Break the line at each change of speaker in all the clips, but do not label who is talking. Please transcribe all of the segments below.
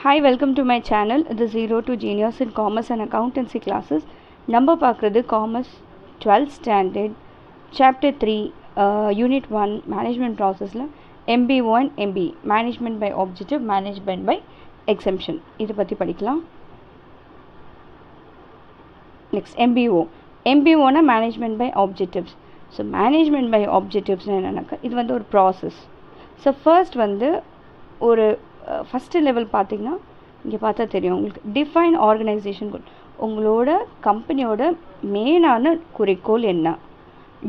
Hi, welcome to my channel. The Zero to Genius in Commerce and Accountancy classes. நம்ம பார்க்குறது Commerce 12th Standard Chapter 3 Unit 1 Management Processல MBO and MBE Management by Objective, Management by Exemption இதை பற்றி படிக்கலாம். Next MBO. MBO னா Management by Objectives. So Management by Objectives என்னன்னாக்கா இது வந்து ஒரு ப்ராசஸ். ஸோ ஃபர்ஸ்ட் வந்து ஒரு ஃபஸ்ட்டு லெவல் பார்த்திங்கன்னா இங்கே பார்த்தா தெரியும் உங்களுக்கு டிஃபைன் ஆர்கனைசேஷன் கோல். உங்களோட கம்பெனியோட மெயினான குறிக்கோள் என்ன,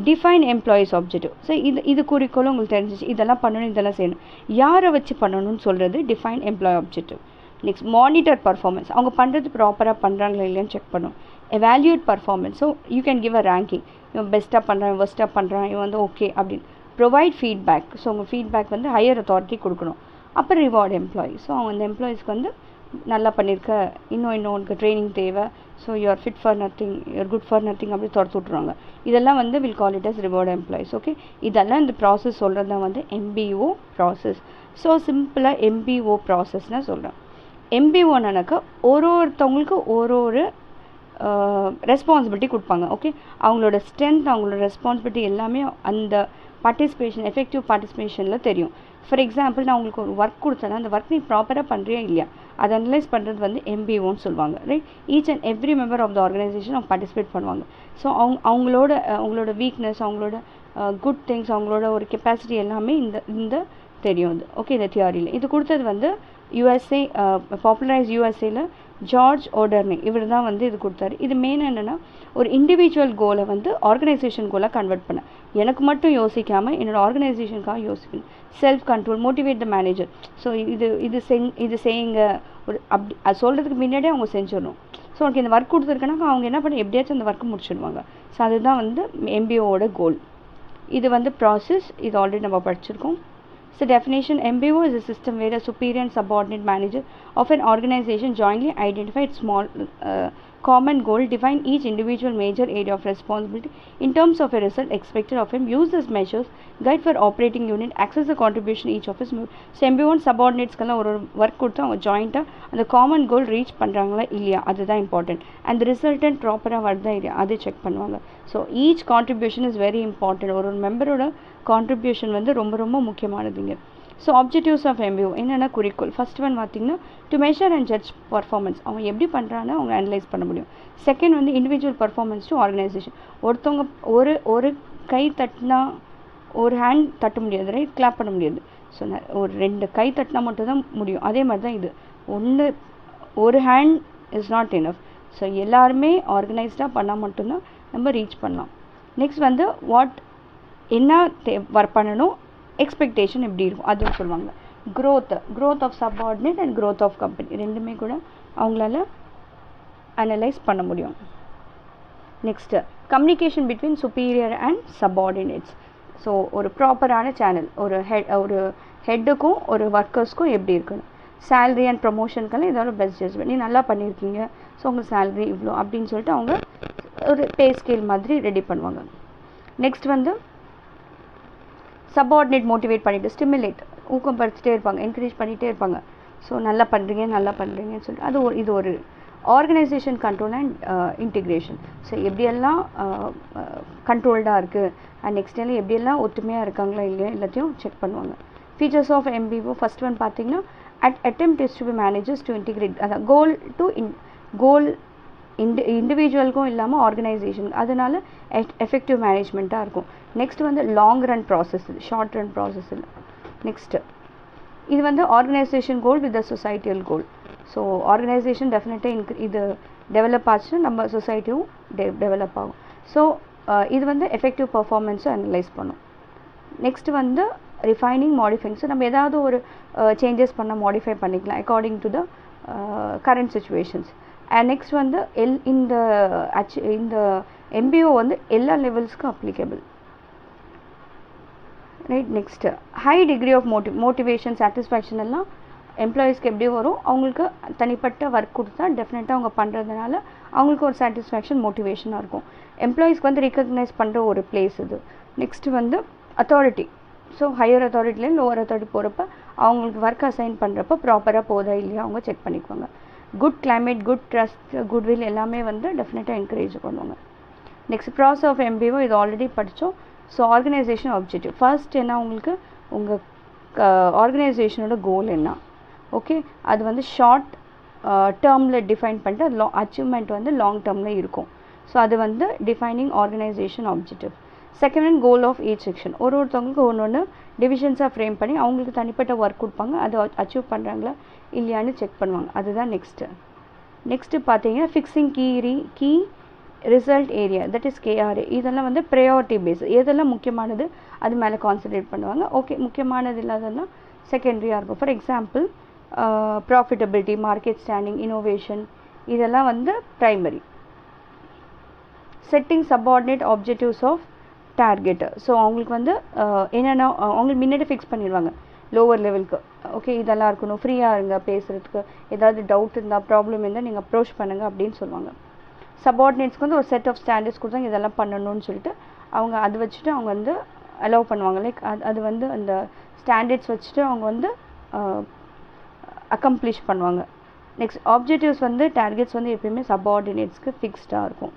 டிஃபைன் எம்ப்ளாயீஸ் ஆப்ஜெக்டிவ். ஸோ இது குறிக்கோளும் உங்களுக்கு தெரிஞ்சிச்சு, இதெல்லாம் பண்ணணும் இதெல்லாம் செய்யணும், யாரை வச்சு பண்ணணும்னு சொல்கிறது define employee objective. Next monitor performance, அவங்க பண்ணுறது ப்ராப்பராக பண்ணுறாங்களா இல்லையான்னு செக் பண்ணணும். Evaluate performance, so you can give a ranking, இவன் பெஸ்ட்டாக பண்ணுறான் ஒஸ்ட்டாக பண்ணுறான் இவன் வந்து ஓகே அப்படின்னு. ப்ரொவைட் ஃபீட்பேக், ஸோ உங்கள் ஃபீட்பேக் வந்து ஹையர் அத்தாரிட்டி கொடுக்கணும். அப்புறம் ரிவார்டு எம்ப்ளாயி, ஸோ அவங்க அந்த எம்ப்ளாயீஸ்க்கு வந்து நல்லா பண்ணியிருக்க, இன்னும் உனக்கு ட்ரைனிங் தேவை, so you're fit for nothing, you're good for nothing அப்படி துரத்து விட்ருவாங்க. இதெல்லாம் வந்து will call it as reward employees. Okay, இதெல்லாம் இந்த ப்ராசஸ் சொல்கிறது தான் வந்து எம்பிஓ ப்ராசஸ். ஸோ சிம்பிளாக எம்பிஓ ப்ராசஸ்னால் சொல்கிறேன். எம்பிஓனாக்கா ஒருத்தவங்களுக்கு ஒரு ரெஸ்பான்சிபிலிட்டி கொடுப்பாங்க. ஓகே, அவங்களோட ஸ்ட்ரென்த், அவங்களோட ரெஸ்பான்சிபிலிட்டி எல்லாமே அந்த பார்ட்டிசிபேஷன், எஃபெக்டிவ் பார்ட்டிசிபேஷனில் தெரியும். ஃபார் எக்ஸாம்பிள், நான் உங்களுக்கு ஒரு ஒர்க் கொடுத்தேன்னா அந்த ஒர்க் நீ ப்ராப்பராக பண்ணுறியா இல்லையா அதை அனலைஸ் பண்ணுறது வந்து எம்பிஓன்னு சொல்லுவாங்க. Right, each and every member of the organisation அவங்க பார்ட்டிசிபேட் பண்ணுவாங்க. ஸோ அவங்களோட வீக்னஸ், அவங்களோட குட் திங்ஸ், அவங்களோட ஒரு கெப்பாசிட்டி எல்லாமே இந்த தெரியும் இது. ஓகே, இந்த தியரியில் இது கொடுத்தது வந்து யூஎஸ்ஏ, பாப்புலரைஸ் யூஎஸ்ஏல ஜார்ஜ் ஓடர்னி, இவர் தான் வந்து இது கொடுத்தாரு. இது மெயின் என்னென்னா ஒரு இண்டிவிஜுவல் கோலை வந்து ஆர்கனைசேஷன் கோலாக கன்வெர்ட் பண்ண, எனக்கு மட்டும் யோசிக்காமல் என்னோடய ஆர்கனைசேஷனுக்காக யோசிக்கணும். Self control, motivate the manager. So இது செய்யுங்க ஒரு அப்படி அது சொல்கிறதுக்கு முன்னாடியே அவங்க செஞ்சிடணும். ஸோ உனக்கு இந்த ஒர்க் கொடுத்துருக்கனாக்கா அவங்க என்ன பண்ண எப்படியாச்சும் அந்த ஒர்க்கு முடிச்சிடுவாங்க. ஸோ அதுதான் வந்து எம்பிஓவோட கோல். இது வந்து ப்ராசஸ், இது ஆல்ரெடி நம்ம படிச்சிருக்கோம். So definition, MBO is a system where a superior and subordinate manager of an organization jointly identify small common goal, define each individual major area of responsibility in terms of a result expected of him, use as measures, guide for operating unit, access the contribution each of his members. So MBO subordinates கெல்லாம் ஒரு work கொடுத்து அவங்க ஜாயிண்ட்டாக அந்த common கோல் reach பண்ணுறாங்களா இல்லையா அதுதான் important. And resultant ப்ராப்பராக வருதா இல்லையா அது செக் பண்ணுவாங்க. So each contribution is very important. ஒரு மெம்பரோட கான்ட்ரிபியூஷன் வந்து ரொம்ப ரொம்ப முக்கியமானதுங்க. ஸோ ஆப்ஜெக்டிவ்ஸ் ஆஃப் எம்பிஓ என்னென்ன குறிக்கோள், ஃபர்ஸ்ட் ஒன் பார்த்திங்கன்னா to measure and judge performance, அவங்க எப்படி பண்ணுறான்னு அவங்க அனலைஸ் பண்ண முடியும். செகண்ட் வந்து இண்டிவிஜுவல் பர்ஃபார்மன்ஸ் டு ஆர்கனைசேஷன், ஒருத்தவங்க ஒரு கை தட்டினா ஒரு ஹேண்ட் தட்ட முடியாது, ரைட், கிளாப் பண்ண முடியாது. ஸோ ஒரு 2 கை தட்டினா மட்டும்தான் முடியும். அதே மாதிரி தான் இது, ஒரு hand is not enough. So எல்லாருமே ஆர்கனைஸ்டாக பண்ணால் மட்டும்தான் நம்ம ரீச் பண்ணலாம். நெக்ஸ்ட் வந்து என்ன ஒர்க் பண்ணணும், எக்ஸ்பெக்டேஷன் எப்படி இருக்கும் அதுவும் சொல்லுவாங்க. Growth of subordinate and growth of company ரெண்டுமே கூட அவங்களால அனலைஸ் பண்ண முடியும். Next communication between superior and subordinates. So ஒரு ப்ராப்பரான சேனல் ஒரு ஹெட்டுக்கும் ஒரு ஒர்க்கர்ஸ்க்கும் எப்படி இருக்கணும். சேலரி அண்ட் ப்ரமோஷனுக்கெல்லாம் இதோட பெஸ்ட் ஜட்ஜ்மெண்ட், நீ நல்லா பண்ணியிருக்கீங்க ஸோ உங்கள் சேலரி இவ்வளோ அப்படின்னு சொல்லிட்டு அவங்க ஒரு பே ஸ்கேல் மாதிரி ரெடி பண்ணுவாங்க. நெக்ஸ்ட் வந்து சப்பார்டினேட் மோட்டிவேட் பண்ணிவிட்டு ஸ்டிமுலேட், ஊக்கப்படுத்திட்டே இருப்பாங்க, என்கரேஜ் பண்ணிகிட்டே இருப்பாங்க. ஸோ நல்லா பண்ணுறீங்கன்னு சொல்லிட்டு இது ஒரு organisation control and integration. So எப்படியெல்லாம் கண்ட்ரோல்டாக இருக்குது அண்ட் நெக்ஸ்ட் எல்லாம் எப்படியெல்லாம் ஒற்றுமையாக இருக்காங்களா இல்லையா எல்லாத்தையும் செக் பண்ணுவாங்க. Features of MBO, first one பார்த்தீங்கன்னா attempt is to be managers to integrate, அதான் கோல் இண்டிவிஜுவலுக்கும் இல்லாமல் ஆர்கனைசேஷன், அதனால எஃபெக்டிவ் மேனேஜ்மெண்ட்டாக இருக்கும். நெக்ஸ்ட் வந்து long run process, short run process இல்லை. நெக்ஸ்ட்டு இது வந்து organisation goal with the societal goal. So organisation டெஃபினட்டாக இது டெவலப் ஆச்சுன்னா நம்ம சொசைட்டியும் டெவலப் ஆகும். ஸோ இது வந்து எஃபெக்டிவ் பர்ஃபார்மன்ஸை அனலைஸ் பண்ணும். நெக்ஸ்ட் வந்து ரிஃபைனிங், மாடிஃபைங். ஸோ நம்ம ஏதாவது ஒரு சேஞ்சஸ் பண்ண மாடிஃபை பண்ணிக்கலாம் according to the current situations. And next வந்து இந்த எம்பிஓ வந்து எல்லா லெவல்ஸ்க்கும் applicable, right. Next high degree of motivation, satisfaction எல்லாம் எம்ப்ளாயீஸ்க்கு எப்படி வரும், அவங்களுக்கு தனிப்பட்ட ஒர்க் கொடுத்தா டெஃபினட்டாக அவங்க பண்ணுறதுனால அவங்களுக்கு ஒரு சாட்டிஸ்ஃபேக்ஷன், மோட்டிவேஷனாக இருக்கும். எம்ப்ளாயீஸ்க்கு வந்து ரிகக்னைஸ் பண்ணுற ஒரு பிளேஸ் இது. நெக்ஸ்ட்டு வந்து அத்தாரிட்டி. ஸோ ஹையர் அத்தாரிட்டிலேருந்து லோவர் அத்தாரிட்டி போகிறப்ப அவங்களுக்கு ஒர்க் அசைன் பண்ணுறப்ப ப்ராப்பராக போதா இல்லையா அவங்க செக் பண்ணிக்குவாங்க. Good climate, good trust, goodwill எல்லாமே வந்து டெஃபினட்டாக என்கரேஜ் பண்ணுவாங்க. நெக்ஸ்ட் ப்ராசஸ் ஆஃப் MBO இது ஆல்ரெடி படித்தோம். ஸோ ஆர்கனைசேஷன் ஆப்ஜெக்டிவ் ஃபர்ஸ்ட் என்ன, உங்களுக்கு உங்கள் ஆர்கனைசேஷனோட கோல் என்ன, ஓகே, அது வந்து ஷார்ட் டேர்மில் டிஃபைன் பண்ணிட்டு அது அச்சீவ்மெண்ட் வந்து லாங் டேர்மில் இருக்கும். ஸோ அது வந்து defining organisation objective. Second one goal of each section, ஒருத்தவங்களுக்கு ஒன்று ஃப்ரேம் பண்ணி அவங்களுக்கு தனிப்பட்ட ஒர்க் கொடுப்பாங்க, அதை அச்சீவ் பண்ணுறாங்களா இல்லையான்னு செக் பண்ணுவாங்க. அதுதான் நெக்ஸ்ட்டு பார்த்தீங்கன்னா fixing key result area, that is KRA. இதெல்லாம் வந்து ப்ரையாரிட்டி பேஸ், எதெல்லாம் முக்கியமானது அது மேலே கான்சன்ட்ரேட் பண்ணுவாங்க. ஓகே, முக்கியமானது இல்லாதெல்லாம் செகண்டரியாக இருக்கும். For example profitability, market standing, innovation, இதெல்லாம் வந்து primary. Setting subordinate objectives of target, so அவங்களுக்கு வந்து என்னென்னா அவங்களுக்கு முன்னாடி ஃபிக்ஸ் பண்ணிடுவாங்க லோவர் லெவலுக்கு. ஓகே, இதெல்லாம் இருக்கணும், ஃப்ரீயாக இருங்க பேசுகிறதுக்கு, ஏதாவது டவுட் இருந்தால் ப்ராப்ளம் இருந்தால் நீங்கள் அப்ரோச் பண்ணுங்கள் அப்படின்னு சொல்லுவாங்க. சப்பார்டினேட்ஸ்க்கு வந்து ஒரு செட் ஆஃப் ஸ்டாண்டர்ட்ஸ் கொடுத்தாங்க, இதெல்லாம் பண்ணணும்னு சொல்லிட்டு அவங்க அது வச்சுட்டு அவங்க வந்து அலோவ் பண்ணுவாங்க. லைக் அது வந்து அந்த ஸ்டாண்டர்ட்ஸ் வச்சுட்டு அவங்க வந்து அக்கம்ப்ளிஷ் பண்ணுவாங்க. நெக்ஸ்ட் ஆப்ஜெக்டிவ்ஸ் வந்து டார்கெட்ஸ் வந்து எப்பயுமே சப்பார்டினேட்ஸ்க்கு ஃபிக்ஸ்டாக இருக்கும்.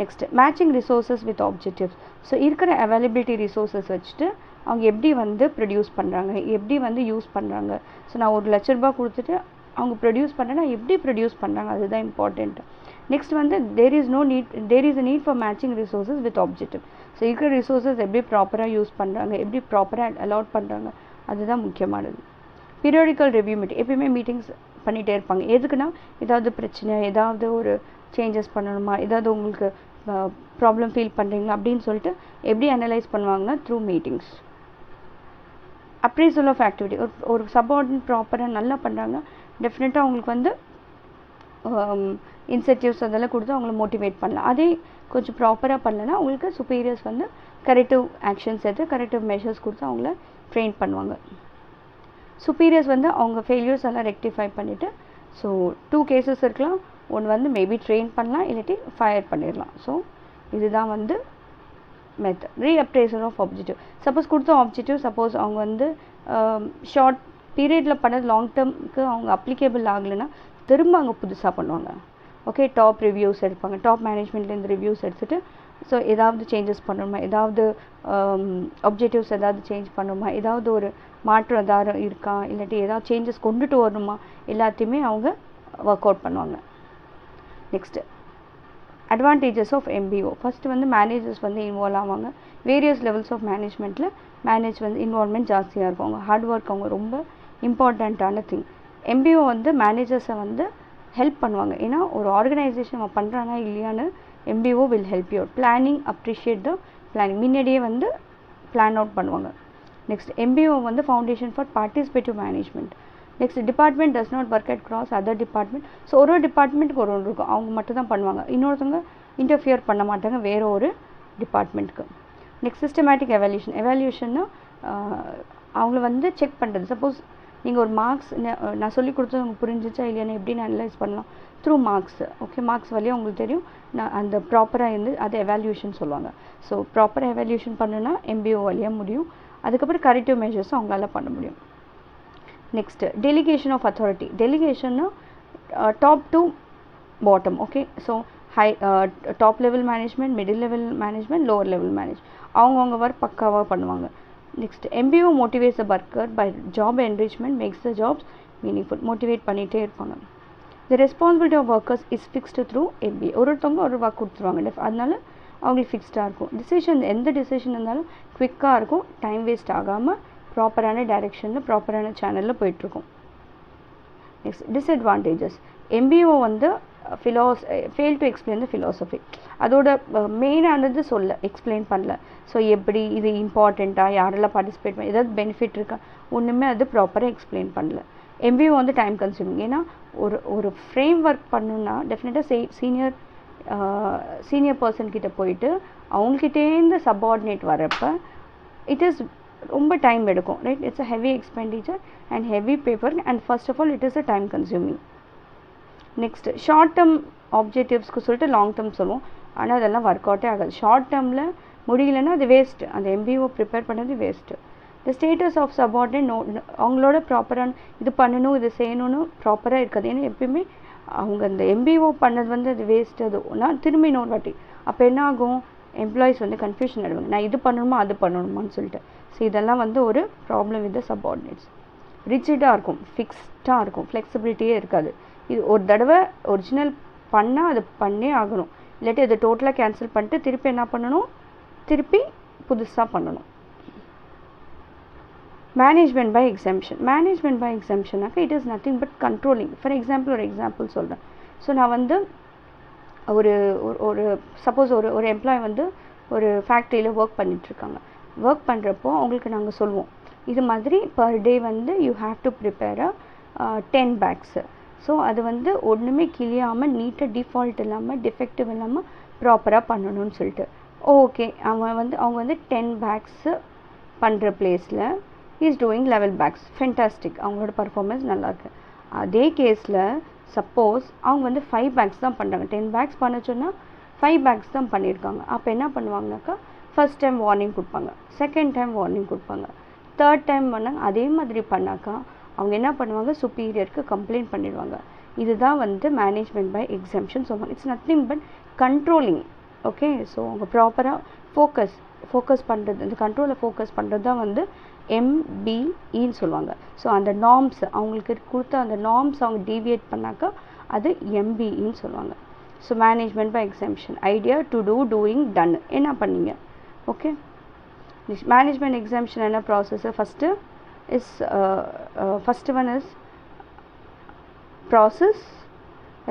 Next matching resources with objectives, so இருக்கிற அவைலபிலிட்டி ரிசோர்ஸஸ் வச்சுட்டு அவங்க எப்படி வந்து ப்ரொடியூஸ் பண்ணுறாங்க, எப்படி வந்து யூஸ் பண்ணுறாங்க. ஸோ நான் ₹1,00,000 கொடுத்துட்டு அவங்க ப்ரொடியூஸ் பண்ணுறேன்னா எப்படி ப்ரொடியூஸ் பண்ணுறாங்க, அதுதான் இம்பார்ட்டண்ட். நெக்ஸ்ட் வந்து there is a need for matching resources with objective. So இருக்கிற ரிசோர்ஸஸ் எப்படி ப்ராப்பராக யூஸ் பண்ணுறாங்க, எப்படி ப்ராப்பராக அலாட் பண்ணுறாங்க, அதுதான் முக்கியமானது. பீரியாடிக்கல் ரிவ்யூ மீட்டிங், எப்பயுமே மீட்டிங்ஸ் பண்ணிகிட்டே இருப்பாங்க. எதுக்குன்னா ஏதாவது பிரச்சனை, ஏதாவது ஒரு சேஞ்சஸ் பண்ணணுமா, ஏதாவது உங்களுக்கு ப்ராப்ளம் ஃபீல் பண்ணுறீங்களா அப்படின்னு சொல்லிட்டு எப்படி அனலைஸ் பண்ணுவாங்கன்னா through meetings. Appraisal of activity, ஒரு சப்பார்டினேட் ப்ராப்பராக நல்லா பண்ணுறாங்க, டெஃபினட்டாக அவங்களுக்கு வந்து இன்சென்டிவ்ஸ் அதெல்லாம் கொடுத்து அவங்கள மோட்டிவேட் பண்ணலாம். அதே கொஞ்சம் ப்ராப்பராக பண்ணலைன்னா அவங்களுக்கு சுப்பீரியர்ஸ் வந்து கரெக்டிவ் ஆக்ஷன்ஸ் எடுத்து கரெக்டிவ் மெஷர்ஸ் கொடுத்து அவங்கள ட்ரெயின் பண்ணுவாங்க. சுப்பீரியர்ஸ் வந்து அவங்க ஃபெயிலியர்ஸ் எல்லாம் ரெக்டிஃபை பண்ணிவிட்டு, ஸோ 2 கேசஸ் இருக்கலாம், ஒன்று வந்து மேபி ட்ரெயின் பண்ணலாம், இல்லாட்டி ஃபயர் பண்ணிடலாம். ஸோ இதுதான் வந்து method. Reappraisal of objective, suppose கொடுத்த ஆப்ஜெக்டிவ் சப்போஸ் அவங்க வந்து ஷார்ட் பீரியடில் பண்ணது லாங் டேர்முக்கு அவங்க அப்ளிகேபிள் ஆகலைன்னா திரும்ப அங்கே புதுசாக பண்ணுவாங்க. ஓகே, டாப் ரிவ்யூஸ் எடுப்பாங்க, டாப் மேனேஜ்மெண்ட்லேருந்து ரிவ்யூஸ் எடுத்துகிட்டு ஸோ ஏதாவது சேஞ்சஸ் பண்ணணுமா, ஏதாவது ஆப்ஜெக்டிவ்ஸ் ஏதாவது சேஞ்ச் பண்ணணுமா, ஏதாவது ஒரு மாற்றம் ஏதாவது இருக்கா, இல்லாட்டி ஏதாவது சேஞ்சஸ் கொண்டுட்டு வரணுமா, எல்லாத்தையுமே அவங்க ஒர்க் அவுட் பண்ணுவாங்க. Next advantages of MBO. First வந்து மேனேஜர்ஸ் வந்து இன்வால்வ் ஆவாங்க. வேரியஸ் லெவல்ஸ் ஆஃப் மேனேஜ் வந்து இன்வால்வ்மெண்ட் ஜாஸ்தியாக இருக்கும். அவங்க ஹார்ட் ஒர்க் அவங்க ரொம்ப இம்பார்ட்டண்ட்டான திங். MBO வந்து மேனேஜர்ஸை வந்து ஹெல்ப் பண்ணுவாங்க. ஏன்னா ஒரு ஆர்கனைசேஷன் அவங்க பண்ணுறாங்க இல்லையான்னு MBO will help you. Planning, appreciate the planning, முன்னாடியே வந்து பிளான் அவுட் பண்ணுவாங்க. நெக்ஸ்ட் MBO வந்து foundation for participative management. Next department does not work at cross other department. So ஒரு டிபார்ட்மெண்ட்டுக்கு ஒரு ஒன்று இருக்கும், அவங்க மட்டும் தான் பண்ணுவாங்க, இன்னொருத்தவங்க இன்டர்ஃபியர் பண்ண மாட்டாங்க வேறு ஒரு டிபார்ட்மெண்ட்டுக்கு. நெக்ஸ்ட் சிஸ்டமேட்டிக் எவால்யூஷன்னா அவங்கள வந்து செக் பண்ணுறது. சப்போஸ் நீங்கள் ஒரு மார்க்ஸ் நான் சொல்லி கொடுத்தது உங்களுக்கு புரிஞ்சிச்சா இல்லையான்னு எப்படி நான் அனலைஸ் பண்ணலாம் த்ரூ மார்க்ஸ். ஓகே, மார்க்ஸ் வழியாக உங்களுக்கு தெரியும் நான் அந்த ப்ராப்பராக இருந்து அதை எவால்யூஷன் சொல்லுவாங்க. ஸோ ப்ராப்பராக எவால்யூஷன் பண்ணுன்னா MBO வழியாக முடியும். அதுக்கப்புறம் கரெக்டிவ் மெஷர்ஸும் அவங்களால பண்ண முடியும். Next delegation of authority. டெலிகேஷன்னா top to bottom. Okay, so top level management, middle level management, lower level அவங்கவுங்க ஒர்க் பக்காவாக பண்ணுவாங்க. Next MBO motivates the worker by job enrichment makes the jobs meaningful. Motivate பண்ணிகிட்டே இருப்பாங்க. The responsibility of workers is fixed through MBO. ஒருத்தவங்க ஒரு work கொடுத்துருவாங்க, அதனால அவங்களுக்கு ஃபிக்ஸ்டாக இருக்கும். டிசிஷன் எந்த டிசிஷன் இருந்தாலும் குவிக்காக இருக்கும், டைம் வேஸ்ட் ஆகாமல் ப்ராப்பரான டைரெக்ஷனில் ப்ராப்பரான சேனலில் போயிட்டுருக்கும். Next disadvantages. MBO வந்து fail to explain the philosophy. அதோட மெயினானது எக்ஸ்பிளைன் பண்ணல. ஸோ எப்படி இது இம்பார்ட்டண்ட்டாக, யாரெல்லாம் பார்ட்டிசிபேட் பண்ண, ஏதாவது பெனிஃபிட் இருக்கா, ஒன்றுமே அது ப்ராப்பராக எக்ஸ்பிளைன் பண்ணல. MBO வந்து டைம் கன்சியூமிங். ஏன்னா ஒரு ஃப்ரேம் ஒர்க் பண்ணணுன்னா டெஃபினட்டாக சீனியர் பர்சன் கிட்ட போயிட்டு அவங்ககிட்டேருந்து சப்பார்டினேட் வரப்போ இட் இஸ் ரொம்ப டைம் எடுக்கும், right? It's a heavy expenditure and heavy paper and first of all it is a time consuming. Next short term ஆப்ஜெக்டிவ்ஸ்க்கு சொல்லிட்டு லாங் டேர்ம் சொல்லுவோம், ஆனால் அதெல்லாம் ஒர்க் அவுட்டே ஆகாது. ஷார்ட் டேர்மில் முடியலன்னா அது வேஸ்ட்டு, அந்த MBO ப்ரிப்பேர் பண்ணது waste. The status of subordinate அவங்களோட ப்ராப்பரான இது பண்ணணும் இது செய்யணும்னு ப்ராப்பராக இருக்காது. ஏன்னா எப்பயுமே அவங்க அந்த எம்பிஓ பண்ணது வந்து அது வேஸ்ட். அது நான் திரும்பி இன்னொரு வாட்டி அப்போ என்ன ஆகும், எம்ப்ளாயிஸ் வந்து கன்ஃபியூஷன் ஆகிடுவாங்க, நான் இது பண்ணணுமா அது பண்ணணுமான்னு சொல்லிட்டு. ஸோ இதெல்லாம் வந்து ஒரு ப்ராப்ளம் வித் த சபார்டினேட்ஸ். ரிஜிடாக இருக்கும், ஃபிக்ஸ்டாக இருக்கும், ஃப்ளெக்சிபிலிட்டியே இருக்காது. இது ஒரு தடவை ஒரிஜினல் பண்ணால் அது பண்ணே ஆகணும், இல்லாட்டி அதை டோட்டலாக கேன்சல் பண்ணிட்டு திருப்பி என்ன பண்ணணும், திருப்பி புதுசாக பண்ணணும். Management by exception. Management by எக்ஸம்ஷனாக்கா it is nothing but controlling. For example ஒரு எக்ஸாம்பிள் சொல்கிறேன். ஸோ நான் வந்து ஒரு சப்போஸ் ஒரு எம்ப்ளாயி வந்து ஒரு ஃபேக்ட்ரியில் ஒர்க் பண்ணிகிட்ருக்காங்க. ஒர்க் பண்ணுறப்போ அவங்களுக்கு நாங்கள் சொல்லுவோம், இது மாதிரி பர் டே வந்து you have to prepare 10 pages. So அது வந்து ஒன்றுமே கிளியாமல் நீட்டாக டிஃபால்ட் இல்லாமல் டிஃபெக்டிவ் இல்லாமல் ப்ராப்பராக பண்ணணும்னு சொல்லிட்டு. ஓகே, அவங்க வந்து 10 பேக்ஸு பண்ணுற பிளேஸில் இஸ் டூயிங் 11 பேக்ஸ். ஃபென்டாஸ்டிக், அவங்களோட பர்ஃபார்மன்ஸ் நல்லாயிருக்கு. அதே கேஸில் சப்போஸ் அவங்க வந்து 5 பேக்ஸ் தான் பண்ணுறாங்க, 10 பேக்ஸ் பண்ண சொன்னால் 5 பேக்ஸ் தான் பண்ணியிருக்காங்க. அப்போ என்ன பண்ணுவாங்கனாக்கா, ஃபர்ஸ்ட் டைம் வார்னிங் கொடுப்பாங்க, செகண்ட் டைம் வார்னிங் கொடுப்பாங்க, தேர்ட் டைம் பண்ணாங்க. அதே மாதிரி பண்ணாக்கா அவங்க என்ன பண்ணுவாங்க, சுப்பீரியருக்கு கம்ப்ளைண்ட் பண்ணிடுவாங்க. இதுதான் வந்து மேனேஜ்மெண்ட் பை எக்ஸம்ஷன் சொல்லுவாங்க. It's nothing but controlling. Okay, so அவங்க ப்ராப்பராக ஃபோக்கஸ் பண்ணுறது, இந்த கண்ட்ரோலை ஃபோக்கஸ் பண்ணுறது தான் வந்து MBEன்னு சொல்லுவாங்க. ஸோ அந்த நார்ம்ஸ் அவங்களுக்கு கொடுத்த அந்த நார்ம்ஸ் அவங்க டீவியேட் பண்ணாக்கா அது MBEன்னு சொல்லுவாங்க. So management by exception, idea, to do, doing, done, என்ன பண்ணீங்க. ஓகே, மேனேஜ்மெண்ட் எக்ஸம்ஷன் என்ன process, first one is process,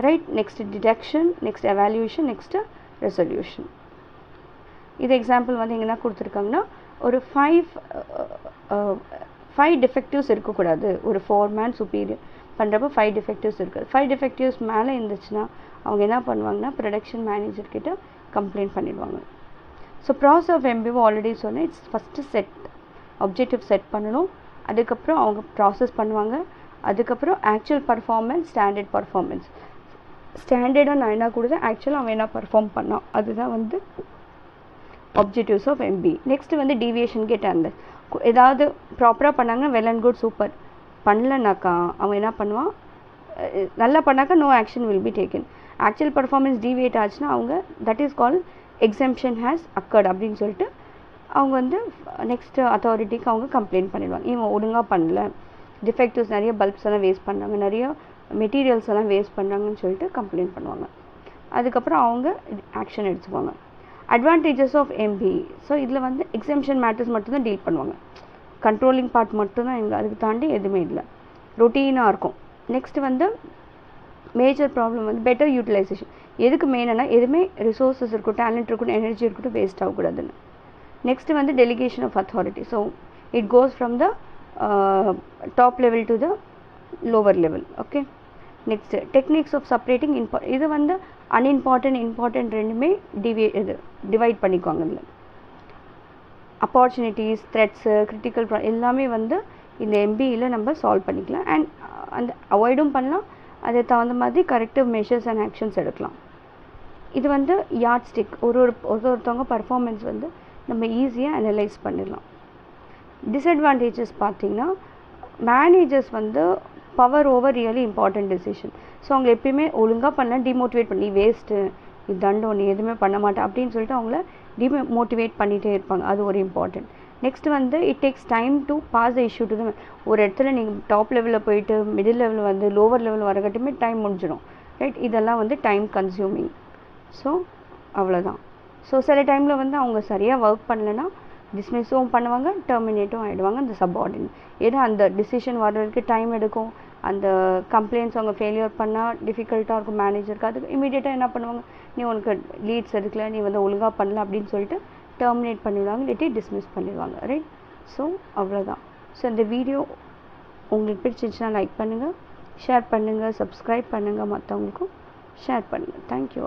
right, next detection, next evaluation, next resolution. இது எக்ஸாம்பிள் வந்து எங்கன்னா கொடுத்துருக்காங்கன்னா ஒரு 5 டிஃபெக்டிவ்ஸ் இருக்கக்கூடாது. ஒரு 4 மேன் சுப்பீரியர் பண்ணுறப்போ 5 டிஃபெக்டிவ்ஸ் இருக்குது. 5 டிஃபெக்டிவ்ஸ் மேலே இருந்துச்சுன்னா அவங்க என்ன பண்ணுவாங்கன்னா ப்ரொடக்ஷன் மேனேஜர்கிட்ட கம்ப்ளைண்ட் பண்ணிடுவாங்க. So process of MBO already சொன்னேன். It's first set objective set பண்ணணும், அதுக்கப்புறம் அவங்க ப்ராசஸ் பண்ணுவாங்க, அதுக்கப்புறம் ஆக்சுவல் பர்ஃபார்மன்ஸ், ஸ்டாண்டர்ட் பர்ஃபார்மன்ஸ். ஸ்டாண்டர்டாக நான் என்ன கொடுத்தேன், ஆக்சுவலாக அவன் என்ன பர்ஃபார்ம் பண்ணான், அதுதான் வந்து objectives of MBE. நெக்ஸ்ட் வந்து டீவியேஷன் கேட்ட அந்த ஏதாவது ப்ராப்பராக பண்ணாங்கன்னா வெல் அண்ட் குட், சூப்பர். பண்ணலனாக்கா அவன் என்ன பண்ணுவான், நல்லா பண்ணாக்கா no action will be taken. Actual performance deviate ஆச்சுன்னா அவங்க that is call exception has occurred அப்படின்னு சொல்லிட்டு அவங்க வந்து நெக்ஸ்ட் அத்தாரிட்டிக்கு அவங்க கம்ப்ளைண்ட் பண்ணிடுவாங்க. இவன் ஒழுங்காக பண்ணல, டிஃபெக்டிவ்ஸ் நிறைய பல்ப்ஸ் எல்லாம் வேஸ்ட் பண்ணுறாங்க, நிறைய மெட்டீரியல்ஸ் எல்லாம் வேஸ்ட் பண்ணுறாங்கன்னு சொல்லிட்டு கம்ப்ளைண்ட் பண்ணுவாங்க. அதுக்கப்புறம் அவங்க ஆக்ஷன் எடுத்துக்குவாங்க. Advantages of MBE. ஸோ இதில் வந்து எக்ஸம்ஷன் மேட்டர்ஸ் மட்டும்தான் டீல் பண்ணுவாங்க, கண்ட்ரோலிங் பார்ட் மட்டும்தான் எங்கள், அதுக்கு தாண்டி எதுவுமே இல்லை, ரொட்டீனாக இருக்கும். நெக்ஸ்ட் வந்து மேஜர் ப்ராப்ளம் வந்து பெட்டர் யூட்டிலைசேஷன். எதுக்கு மெயினானா எதுவுமே ரிசோர்ஸஸ் இருக்கும், டேலண்ட் இருக்கட்டும், எனர்ஜி இருக்கட்டும், வேஸ்ட் ஆகக்கூடாதுன்னு. நெக்ஸ்ட் வந்து delegation of authority. So it goes from the top level to the lower level. Okay, next techniques of separating இது வந்து அன்இம்பார்ட்டன்ட், இம்பார்ட்டன்ட் ரெண்டுமே டிவைட் பண்ணிக்குவாங்க. இதில் ஆப்பர்ச்சுனிட்டிஸ், த்ரெட்ஸு, கிரிட்டிக்கல் எல்லாமே வந்து இந்த MBEயில் நம்ம சால்வ் பண்ணிக்கலாம். அண்ட் அந்த அவாய்டும் பண்ணலாம், அதை தகுந்த மாதிரி கரெக்டிவ் மெஷர்ஸ் அண்ட் ஆக்ஷன்ஸ் எடுக்கலாம். இது வந்து யார்ட் ஸ்டிக், ஒருத்தவங்க பர்ஃபார்மன்ஸ் வந்து நம்ம ஈஸியாக அனலைஸ் பண்ணிடலாம். டிஸ்அட்வான்டேஜஸ் பார்த்திங்கன்னா மேனேஜர்ஸ் வந்து power over really important decision. So அவங்க எப்பயுமே ஒழுங்காக பண்ணலாம் டிமோட்டிவேட் பண்ணி, வேஸ்ட்டு, இது தண்டம், நீ எதுவுமே பண்ண மாட்டேன் அப்படின்னு சொல்லிட்டு அவங்கள டிமோட்டிவேட் பண்ணிகிட்டே இருப்பாங்க. அது ஒரு இம்பார்ட்டன்ட். நெக்ஸ்ட் வந்து it takes time to pass the issue to the, ஒரு இடத்துல நீங்கள் டாப் லெவலில் போயிட்டு மிடில் லெவலில் வந்து லோவர் லெவல் வரகட்டுமே டைம் முடிஞ்சிடும், ரைட். இதெல்லாம் வந்து டைம் கன்சியூமிங். ஸோ அவ்வளோதான். ஸோ சில டைமில் வந்து அவங்க சரியாக ஒர்க் பண்ணலைன்னா டிஸ்மிஸும் பண்ணுவாங்க, டெர்மினேட்டும் ஆகிடுவாங்க அந்த சப்பார்டினேட். ஏன்னா அந்த டிசிஷன் வர்றதுக்கு டைம் எடுக்கும், அந்த கம்ப்ளைண்ட்ஸ் அவங்க ஃபெயிலியர் பண்ணால் டிஃபிகல்ட்டாக இருக்கும் மேனேஜருக்கு. அதுக்கு இமீடியட்டாக என்ன பண்ணுவாங்க, நீ உனக்கு லீட்ஸ் எடுக்கல, நீ வந்து ஒழுங்காக பண்ணல அப்படின்னு சொல்லிட்டு டெர்மினேட் பண்ணிடுவாங்க, இல்லாட்டி டிஸ்மிஸ் பண்ணிடுவாங்க, ரைட். ஸோ அவ்வளோதான். ஸோ இந்த வீடியோ உங்களுக்கு பிடிச்சிருந்துச்சுன்னா லைக் பண்ணுங்கள், ஷேர் பண்ணுங்கள், சப்ஸ்கிரைப் பண்ணுங்கள், மற்றவங்களுக்கும் ஷேர் பண்ணுங்கள். தேங்க்யூ.